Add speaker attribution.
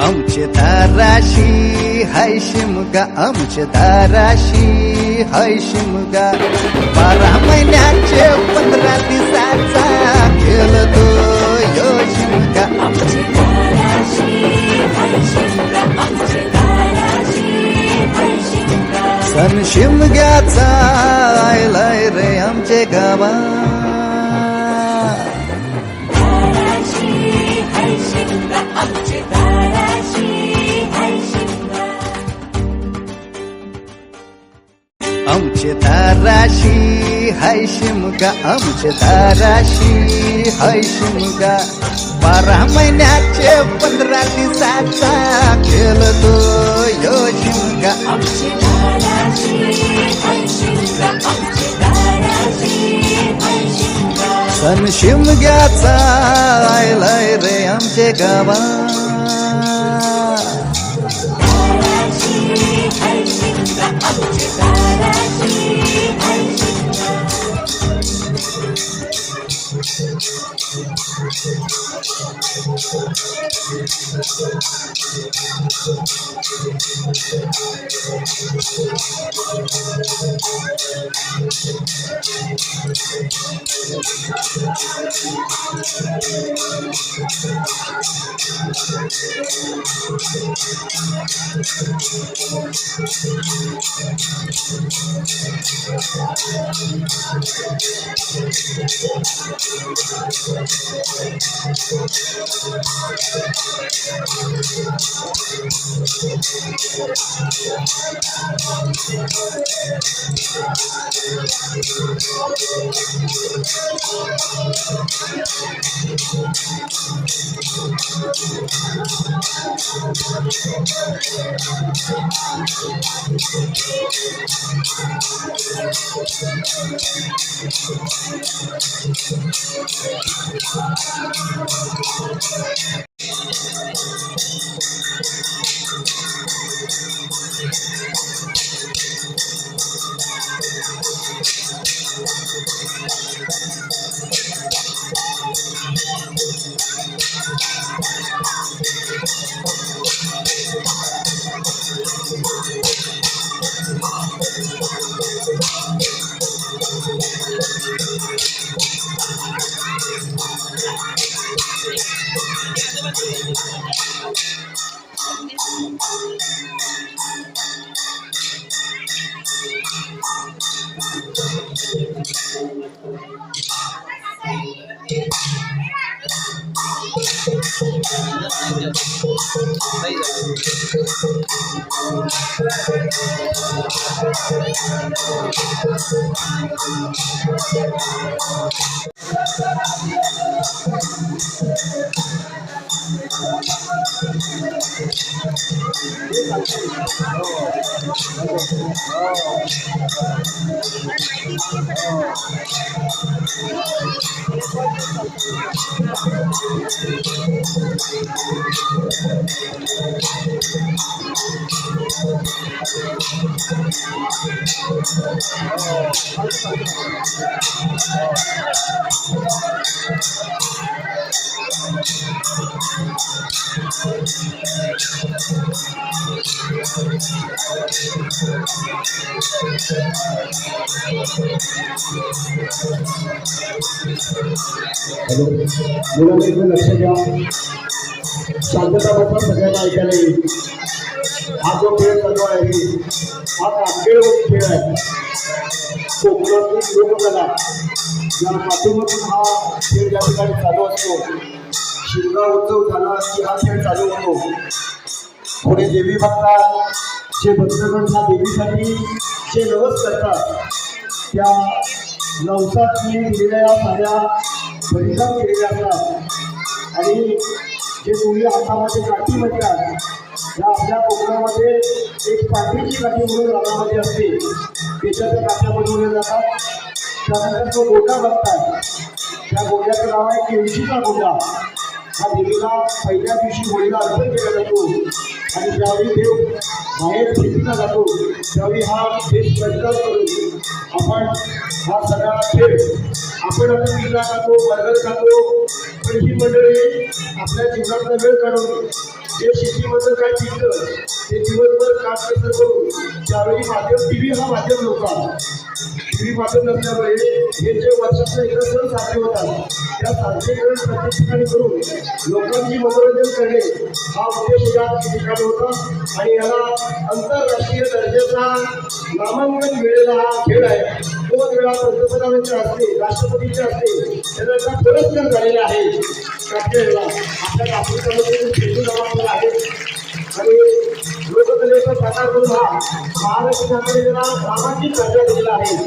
Speaker 1: आमचे दाराशी हाय शिमगा, आमचे दाराशी हाय शिमगा, 12 महिन्याचे 15 दिवसाचा खेळतो यो शिमगा.
Speaker 2: आमचे दाराशी हाय शिमगा, आमचे दाराशी हाय शिमगा.
Speaker 1: सण शिमग्याचा आयलाय रे आमचे गावा.
Speaker 2: दाराशी हाय शिमगा, आमचे दाराशी हाय शिमगा.
Speaker 1: आमचे दाराशी हाय शिमगा, आमचे दाराशी हाय शिमगा, 12 महिन्याचे 15 दिवसाचा खेळतो यो शिमगा.
Speaker 2: आमचे दाराशी हाय शिमगा, आमचे दाराशी हाय शिमगा.
Speaker 1: सण शिमग्याचा आयलाय रे आमचे गावा.
Speaker 2: दाराशी हाय शिमगा, आमचे दाराशी हाय शिमगा.
Speaker 3: मुलांनी लक्ष द्या. शांतता बसा, सगळ्यांना ऐकायला येईल. हा जो खेळ चालू आहे हा नांदेड खेळ आहे. कोकणातील लोककला या माध्यमातून हा खेळ या ठिकाणी चालू असतो. शिमगा उत्सव झाला की हा खेळ चालू होतो. पुढे देवी भक्तात जे भक्तगण ह्या देवीसाठी जे नवस करतात त्या नवसातनी दिलेल्या साऱ्या बलिदान केलेल्या असतात. आणि जे तुम्ही हातामध्ये काठी म्हणतात या आपल्या कोकणामध्ये एक पाठीची काठी म्हणून रानामध्ये असते. त्याच्या काठ्या बनवल्या जातात. त्यानंतर जो गोटा बघतात त्या गोट्याचं नाव आहे केळशीचा गोटा. हा देवीला पहिल्या दिवशी होळीला अर्पण केला जातो. आणि ज्यावेळी देव बाहेर फिरला जातो त्यावेळी हा देश बलिदान करून आपण हा सगळा खेळ आपण आता पिझ्झा खातो बर्गर खातो पण ही मंडळी आपल्या जीवनातला वेळ काढून जे शेतीमधलं काय पिकतं ते दिवसभर काम कसं करून त्यावेळी माध्यम टी व्ही हा माध्यम नव्हता. टी व्ही माध्यम नसल्यामुळे हे जे वर्षातले एकदा सण साजरे होतात त्या साजरीकरण प्रत्येक ठिकाणी करून लोकांची मनोरंजन करणे हा उद्देश या ठिकाणी होता आणि याला आंतरराष्ट्रीय दर्जाचा नामांकन मिळालेला हा खेळ आहे. 2 वेळा पंतप्रधानांच्या हस्ते राष्ट्रपतीच्या हस्ते त्याचा पुरस्कार झालेला आहे. त्या खेळाला आपल्या नागरिकांमध्ये खेळून जमा आहे आणि लोककलेचा प्रकार करून हा महाराष्ट्राकडे त्याला सामाजिक दर्जा दिलेला आहे.